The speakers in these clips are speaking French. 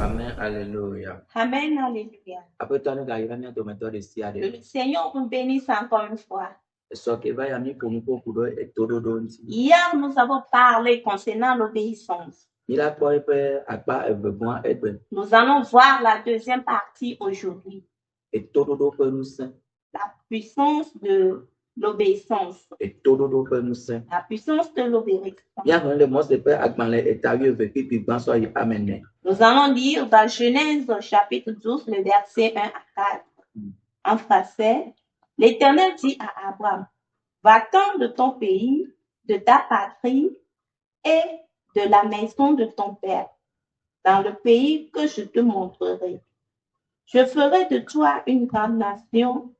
Amen. Alléluia. Amen, alléluia. Après toi, nous arrivons à mettre de siade. Que le Seigneur vous bénisse encore une fois. Ce qui va y aller pour nous pour et tout le monde. Hier, nous avons parlé concernant l'obéissance. Il a pas à pas besoin être. Nous allons voir la deuxième partie aujourd'hui. Et tout le monde peut nous saint. La puissance de l'obéissance. Et tout le monde peut nous saint. La puissance de l'obéissance. Il y a le mot de paix à demander et à Dieu vécu puis ben soit amen. Nous allons lire dans Genèse chapitre 12 le verset 1 à 4. En français, l'Éternel dit à Abraham, va-t'en de ton pays, de ta patrie et de la maison de ton père, dans le pays que je te montrerai. Je ferai de toi une grande nation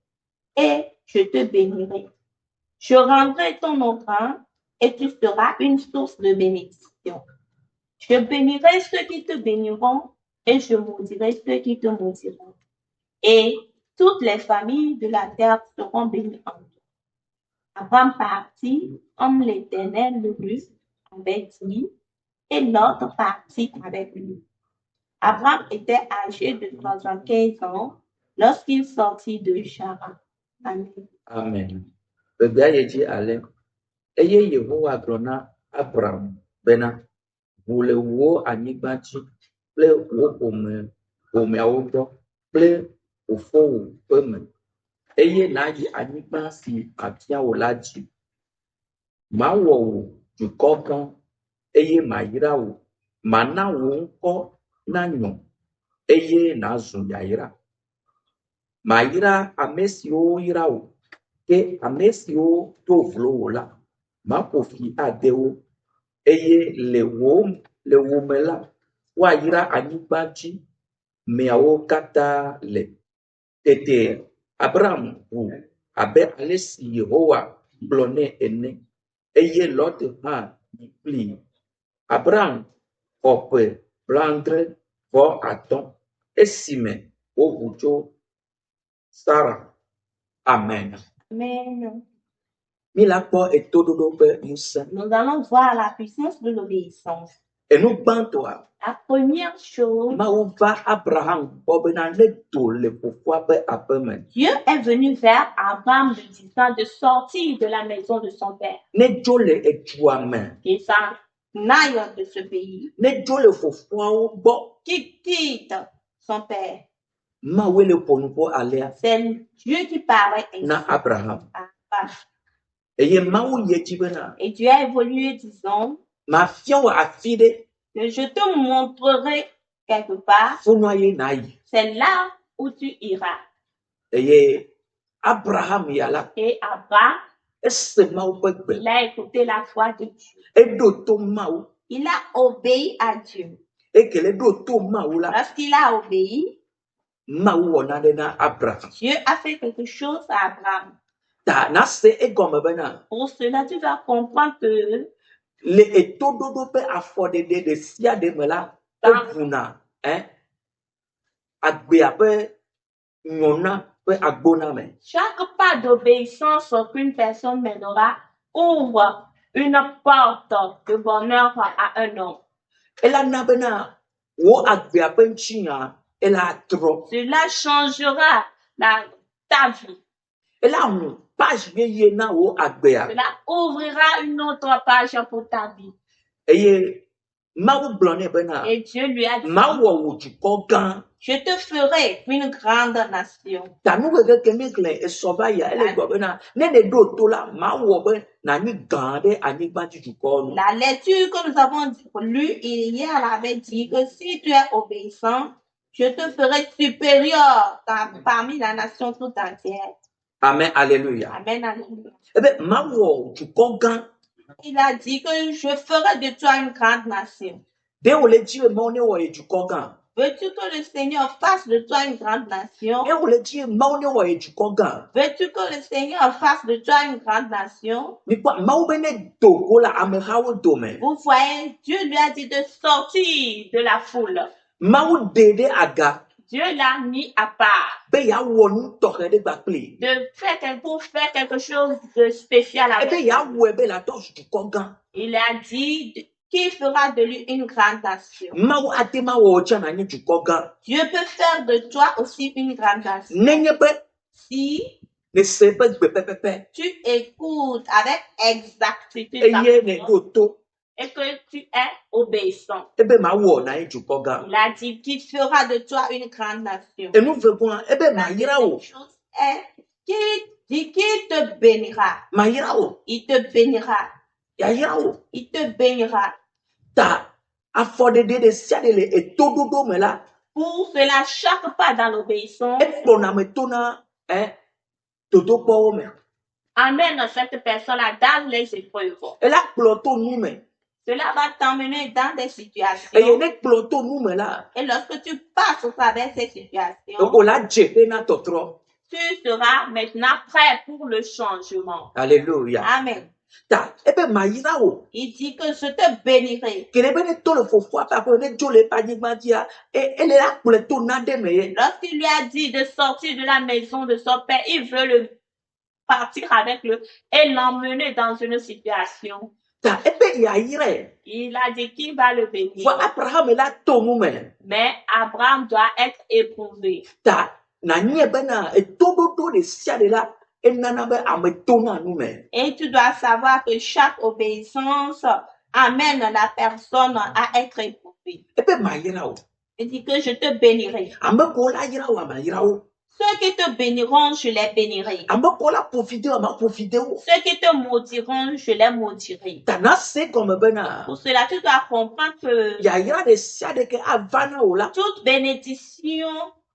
et je te bénirai. Je rendrai ton nom grand et tu seras une source de bénédiction. Je bénirai ceux qui te béniront et je maudirai ceux qui te maudiront. Et toutes les familles de la terre seront bénies en toi. Abraham partit comme l'Éternel le lui avait dit, et l'autre partit avec lui. Abraham était âgé de 75 ans lorsqu'il sortit de Charan. Amen. Amen. Le gars il dit allez. Eye Yehowa gblɔna Abraham bena ʋu le wò anyigba dzi kple wò ƒomeawo gbɔ kple wò fowo ƒe me eye nàyi anyigba si mafia wò la dzi. Mawɔ wò dukɔ gã eye mayra wò. Mana wò ŋkɔ nanyɔ eye nàzu yayra. Mayra ame siwo yra wò ke ame siwo do vlo wò la maƒo fi ade wo eye le wo me la woayra anyigba dzi meawo katã le. Tete Abraham ʋu abe ale si Yehowa gblɔ nɛ ene eye Lot hã yi kplii. Abraham xɔ ƒe 75 esime woʋu tso Sara. Amen. Amen. Mi la kpɔ etoɖoɖo ƒe ŋusẽ. Nous allons voir la puissance de l'obéissance. Enu gbãtɔa, La première chose, Mawu va Abraham gbɔ bena nedo le fofoa ƒe aƒe me. Dieu est venu vers Abraham lui disant de sortir de la maison de son père. Nedzo le edua me. Qu'il s'en aille de ce pays. Nedzo le fofoawo gbɔ. Qu'il quitte son père. Mawu le ƒo nu ƒo alea C'est Dieu qui parlait ainsi na Abraham. à Abraham. Eye Mawu yɛ dzi bena Et Dieu a évolué disant mafia wò afi ɖe. que je te montrerai quelque part. Fonua ye nayi. C'est là où tu iras. Eye Abraham ya la. Et Abraham, Ese Mawu ƒe gbe. il a écouté la voix de Dieu. Eɖo to Mawu. Il a obéi à Dieu. Ekele ɖo to Mawu la. Lorsqu'il a obéi, Mawu wɔ nane na Abraham. Dieu a fait quelque chose à Abraham. Ta na se egɔme bena. Pour cela, tu vas comprendre que Le etoɖoɖo ƒe afɔɖeɖe ɖe sia ɖe me la evuna agbea ƒe nyɔna ƒe agbona me. chaque pas d'obéissance qu'une personne mènera ouvre une porte de bonheur à un homme. Ela na bena wo agbea ƒe ŋutia ela trɔ. Cela changera ta vie. Ela ŋu page yeye na wo agbea. Cela ouvrira une autre page pour ta vie. Eye Mawu gblɔ nɛ bena Et Dieu lui a dit, mawɔ wò dukɔ gã. je te ferai une grande nation. Ta nu keke ke mi gblẽ esɔ va yia ele gbɔ bena ne ne ɖo to la mawɔ be nanyi gã ɖe anyigba dzi dukɔwo nu. La lecture que nous avons lue hier avait dit que si tu es obéissant, je te ferai supérieur parmi la nation toute entière. Amen, alléluia. Amen, alléluia. Ebe mawɔ dukɔ gã. Il a dit que je ferai de toi une grande nation. De wo le dzi be Mawu ne wɔ ye dukɔ gã. Veux-tu que le Seigneur fasse de toi une grande nation? De wo le dzi be Mawu ne wɔ ye dukɔ gã. Veux-tu que le Seigneur fasse de toi une grande nation? Mikpɔ Mawu be ne do go le amehawo dome. Vous voyez, Dieu lui a dit de sortir de la foule. Mawu de ɖe aga. Dieu l'a mis à part. Be yeawɔ nu tɔxɛ ɖe gbakpli. Pour faire quelque chose de spécial avec Ebe yeawɔe be la dɔ dukɔ gã. Il a dit qui fera de lui une grande nation. Mawu atema wo cha na nyi dukɔ gã. Dieu peut faire de toi aussi une grande nation. Nenye be Si ne se be gbe pɛpɛpɛ. tu écoutes avec exactitude Eye ne do to. et que tu es obéissant. Ebe ma wɔ na nyi dukɔ gã. Il a dit qu'il fera de toi une grande nation. Enu ve gɔn ebe ma La yira wo. deuxième chose est qu'il dit qu'il te bénira. Ma yira wo. Il te bénira. Ya yira wo. Il te bénira. Ta afɔdede de sia de le etododo me la. Pour cela, chaque pas dans l'obéissance Ekplɔna me to na dodokpɔwo me. amène cette personne-là dans les épreuves. Ela kplɔ to nu me. Cela va t'emmener dans des Eye situations. ne kplɔ to nu me la. Et lorsque tu passes au travers ces situations, O la dze pe na tɔtrɔ. tu seras maintenant prêt pour le changement. Alléluia. Amen. Ta ebe ma yira wo. Il dit que je te bénirai. Kele be ne to le fofoa pa ko ne dzo le pa anyigba dzia. Ele la kplɔe to na de me ye. Lorsqu'il lui a dit de sortir de la maison de son père, il veut le partir avec lui et l'emmener dans une situation. Ta ebe ya yira. Il a dit qu'il va le bénir. Fo Abraham la to nu me. Mais Abraham doit être éprouvé. Ta na nye be na etododo de sia de la. Enana be ame to na nu me. Et tu dois savoir que chaque obéissance amène la personne à être éprouvée. Ebe ma yira wo. Il dit que je te bénirai. Ame ko la yira wo ma yira wo. Ceux qui te béniront, je les bénirai. Ame ko la profite wo ma profite wo. Ceux qui te maudiront, je les maudirai. Ta na se comme be na. Pour cela, tu dois comprendre que Ya yira de sia de ke avana wo la. toute bénédiction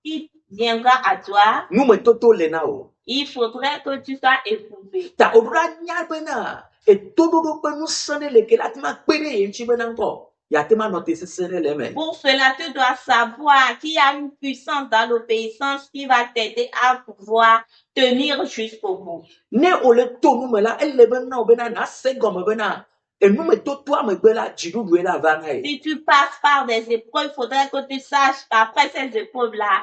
qui viendra à toi, Nu me toto le na wo. il faudrait que tu sois éprouvé. Ta odra nya be na. Etododo pe nu sene le ke la ti ma pe de ye nchi be na nko. Ya te ma no te se sene le me. Pour cela, tu dois savoir qu'il y a une puissance dans l'obéissance qui va t'aider à pouvoir tenir jusqu'au bout. Ne o le to nu me la ele be na o be na se comme be na. E nu me toto a me be la jidudu e la va na e. Si tu passes par des épreuves, il faudrait que tu saches qu'après ces épreuves-là,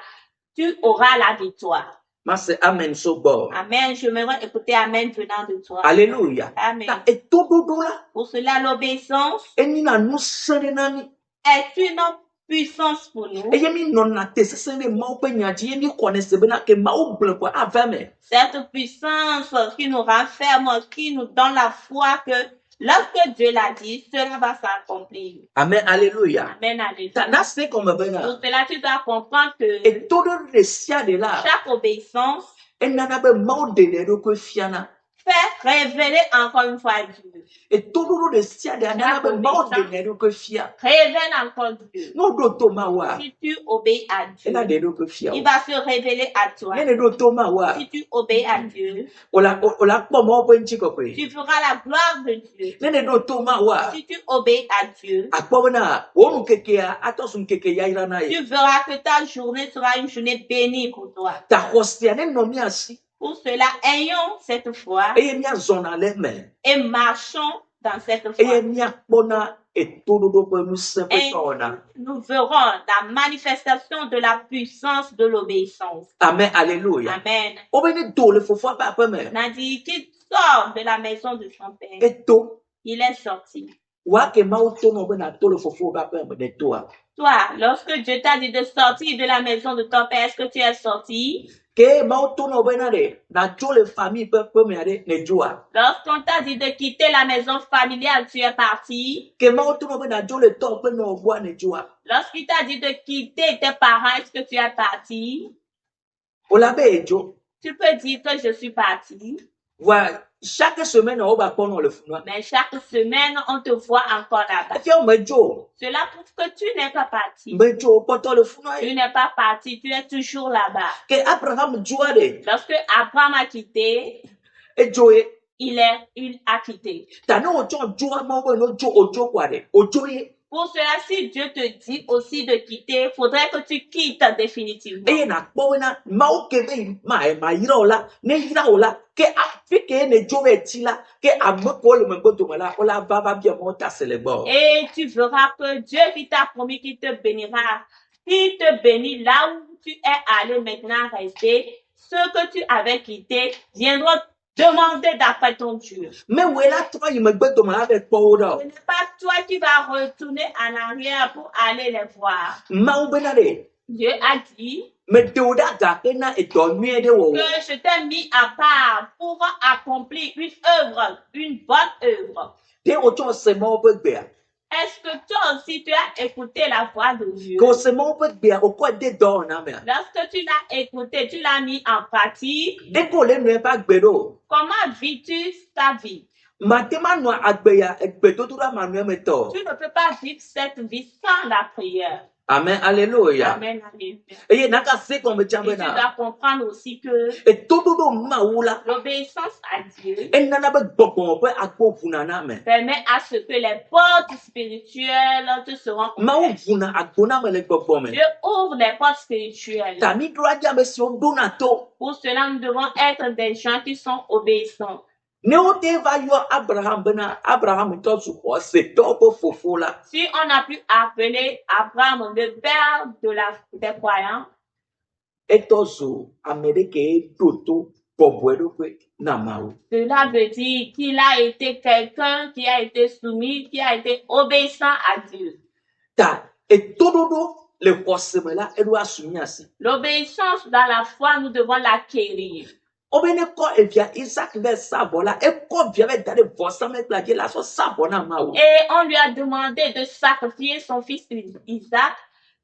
tu auras la victoire. Ma se amen so bo. Amen. Je m'aimerais écouter Amen venant de toi. Alléluia. Amen. Ta etododo la. Pour cela, l'obéissance Eni na nu sene na ni. est une puissance pour nous. Eye mi no na te se sene ma o pe nya ji ye mi connaisse be na ke ma o ble ko ava me. Cette puissance qui nous renferme, qui nous donne la foi que lorsque Dieu l'a dit, cela va s'accomplir. Amen. Alléluia. Amen. Ta Alléluia. na se comme be na. Pour cela, tu dois comprendre que Etododo de sia de la. chaque obéissance Enana be ma o de ne do ko fiana. fait révéler encore une fois Dieu. Etododo de sia de anana be ma o de ne do ko fia. Révèle encore Dieu. No do to ma wa. Si tu obéis à Dieu, Ela de do ko fia. il va se révéler à toi. Ne do to ma wa. Si tu obéis à Dieu, Ola kpo ma o pe nchi ko pe. tu feras la gloire de Dieu. Ne do to ma wa. Si tu obéis à Dieu, Akpo na o nu keke a atosun keke ya ira na ye. tu verras que ta journée sera une journée bénie pour toi. Ta hostia ne no mi asi. Pour cela, ayons cette foi Eye mi azona le me. et marchons dans cette Eye foi. mi akpona etododo pe nu se pe Et tona. nous verrons la manifestation de la puissance de l'obéissance. Amen. Alléluia. Amen. O be ne do le fofo pa pe me. On a dit qu'il sort de la maison de son père. Eto Il est sorti. wa ke ma o to no be na to le fofo pa pe me de to a. Toi, lorsque Dieu t'a dit de sortir de la maison de ton père, est-ce que tu es sorti? Ke ma o to no be na de na to le famille pe me de ne jo a. Lorsqu'on t'a dit de quitter la maison familiale, tu es parti. Ke ma o to no be na jo le to pe no bo ne jo a. Lorsqu'il t'a dit de quitter tes parents, est-ce que tu es parti? O la be ejo. Tu peux dire que je suis parti, Wa chaque semaine o ba kono le funu. mais chaque semaine, on te voit encore là-bas. Fi o me jo. Cela prouve que tu n'es pas parti. Me jo poto le funu. Tu n'es pas parti, tu es toujours là-bas. Ke Abraham jo a de. Lorsque Abraham a quitté, Ejo e. il a quitté. Ta no o jo a ma o no jo o jo kwa de. O jo e. Pour cela, si Dieu te dit aussi de quitter, il faudrait que tu quittes définitivement. Eye na kpo we na ma o ke be ma yira o la. Ne yira o la. Ke afi ke ne jo e ti la. Ke ame ko le me gbodo me la. O la va bien mo ta se le bo. Et tu verras que Dieu qui t'a promis qu'il te bénira, qu'il te bénit là où tu es allé maintenant rester, ceux que tu avais quittés viendront demander d'après ton Dieu. Mais où est là, toi, il me bet de mal avec Paul. Ce n'est pas toi qui vas retourner en arrière pour aller les voir. Mau benare. Dieu a dit Mais Théoda Gakena est dormi de wo. que je t'ai mis à part pour accomplir une œuvre, une bonne œuvre. T'es autant c'est mon bébé. Est-ce que toi aussi tu as écouté la voix de Dieu? Que c'est mon bébé au quoi des dons, amen. Lorsque tu l'as écouté, tu l'as mis en pratique. Dès qu'on n'est pas gbero. Comment vis-tu ta vie? Matema no agbeya egbedotura manuel meto. Tu ne peux pas vivre cette vie sans la prière. Amen, alléluia. Amen, alléluia. Et naka se comme Et tu chambena. dois comprendre aussi que Et tout do maoula. l'obéissance à Dieu Et nana be bobon pe akpo funana me. permet à ce que les portes spirituelles te seront Mau ouvertes. funa akona me le bobon me. Dieu ouvre les portes spirituelles. Tami droit me si on donato. Pour cela, nous devons être des gens qui sont obéissants. Ne o te va yo Abraham bena Abraham to su ko se to po fofo la. Si on a pu appeler Abraham le père des croyants, Et to su Amerique toto boboedo pe na mau. cela veut dire qu'il a été quelqu'un qui a été soumis, qui a été obéissant à Dieu. Ta et todo do le koseme la e do asumi asi. L'obéissance dans la foi, nous devons l'acquérir. Obene ko e via Isaac ve sabola e ko via ve dare vosa me plaje la so sabona mau. Et on lui a demandé de sacrifier son fils Isaac.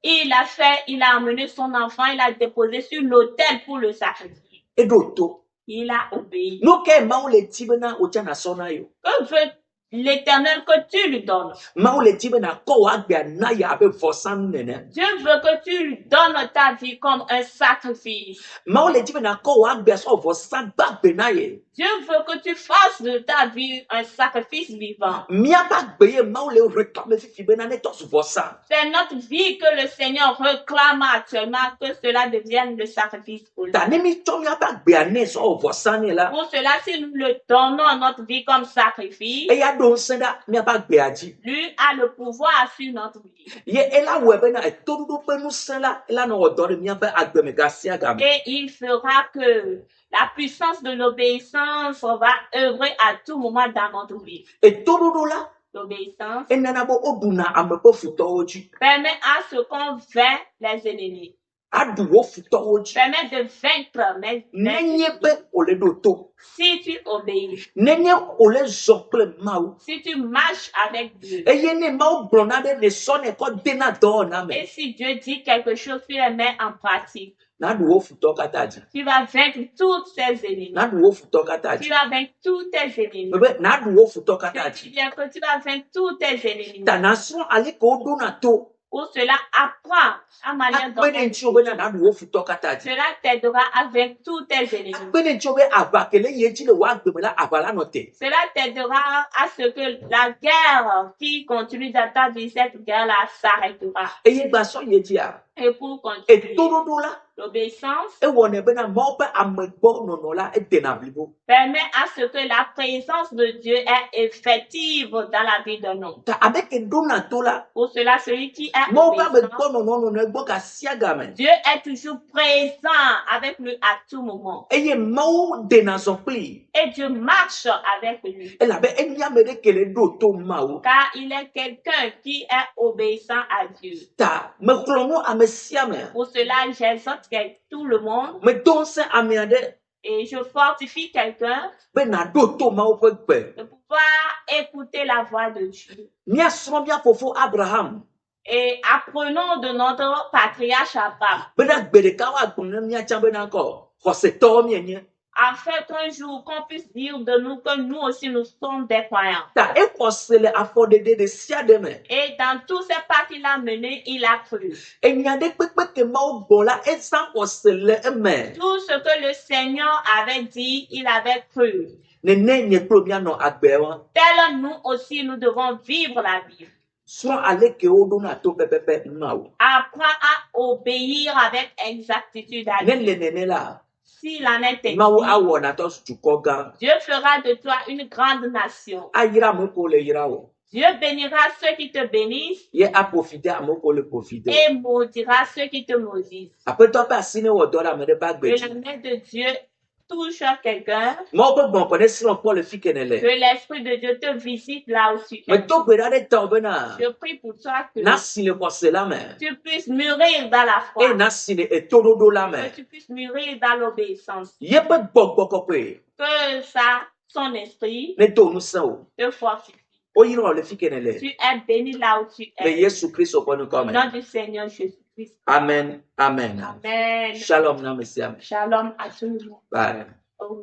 Il a fait, il a emmené son enfant, il a déposé sur l'autel pour le sacrifier. E do to. Il a obéi. No ke mau le tibena o chana sona yo. Que veut l'Éternel que tu lui donnes? Mau le tibena ko wa gbe na ya be vosa nene. Dieu veut que tu lui donnes ta vie comme un sacrifice. Mau le tibena ko wa gbe so vosa ba gbe na ye. Dieu veut que tu fasses de ta vie un sacrifice vivant. Mia ba gbe ye mau le reclame fifi bena ne to su vosa. C'est notre vie que le Seigneur réclame actuellement, que cela devienne le sacrifice pour lui. Ta ne mi to mia ba gbe ane so vosa ne la. Pour cela, si nous le donnons notre vie comme sacrifice, E ya don senda mia ba gbe aji. lui a le pouvoir sur notre vie. Ye ela webe na todo do pe nu sela ela no odore mia ba agbe me gasia gam. Et il fera que la puissance de l'obéissance va œuvrer à tout moment dans notre vie. Et todo do la L'obéissance e nana bo obuna amepo futo oji. permet à ce qu'on vainc les ennemis. Adu wo futo oji. Permet de vaincre les Nenye be ole do to. si tu obéis, Nenye ole zokle mau. si tu marches avec Dieu. E ye ne mau blona de ne sone ko dena do na me. Et si Dieu dit quelque chose, tu les mets en pratique. Na du wo futo kataji. Tu vas vaincre tous tes ennemis. Na du wo futo Tu kataji. vas vaincre tous tes ennemis. Bebe na du wo futo Je dis kataji. bien que tu vas vaincre tous tes ennemis. Ta nation ale ko do na to. Pour cela, apprends à manière dont Akbene nchi obena na du wo futo kataji. cela t'aidera à vaincre tous tes ennemis. Akbene nchi obe abakele ye ji le wa gbe me la abala no te. Cela t'aidera à ce que la guerre qui continue dans ta vie, cette guerre-là s'arrêtera. Eye gba so ye ji a. Et pour Et continuer, todo do la l'obéissance e wone be na mo be amegbo no no la e de na blibo. permet à ce que la présence de Dieu est effective dans la vie d'un homme. Ta avec do na to la Pour cela, celui qui est mo ba obéissant, megbo no no no egbo ka siaga me. Dieu est toujours présent avec lui à tout moment. Eye mo de na so pli. Et Dieu marche avec lui. E la be enya me de kele do to ma o. Car il est quelqu'un qui est obéissant à Dieu. Ta me klono ame siame. Pour cela, j'exhorte tout le monde Me don se ame ade et je fortifie quelqu'un be na do to ma o pe gbe. de pouvoir écouter la voix de Dieu. Mia so mia fofo Abraham. Et apprenons de notre patriarche Abraham, Be na gbe de ka wa gbon mia chambe na ko. Ho se to mi enye. afin qu'un jour qu'on puisse dire de nous que nous aussi nous sommes des croyants. Ta e ko se le afode de sia de me. Et dans tous ces pas qu'il a menés, il a cru. Enya de pepe ke ma o bon la e san ko se le eme. Tout ce que le Seigneur avait dit, il avait cru. Ne nye pro mia no agbe wa. Tel nous aussi, nous devons vivre la vie. So ale ke o do na to pepepe ma o. Apprends à obéir avec exactitude à Ne Dieu. le nene la. S'il en est ainsi, Ma o awo na to su ko ga. Dieu fera de toi une grande nation. Ayira mo ko le yira o. Dieu bénira ceux qui te bénissent Ye a profiter a mo ko le profiter. et maudira ceux qui te maudissent. Après toi pas sine wo do la me de ba Que gbe. la main de Dieu touches quelqu'un, Moi, bon, connais si l'on prend le fille qu'elle est. que l'Esprit de Dieu te visite là où tu es. Mais tout peut aller tomber là. Je prie pour toi que Nasi le croise la main. tu puisses mûrir dans la foi, Et nasi le etorodo la main. que tu puisses mûrir dans l'obéissance, Y'a pas de bon que ça, son esprit, ne to nous sao. te fortifie. Oh, il le fille qu'elle est. Tu es béni là où tu Mais es. Jésus Christ au point nous Au comme. nom du Seigneur Jésus-Christ. Amen. Amen. Amen. Shalom, na monsieur. Shalom à tous. Bye. Oh.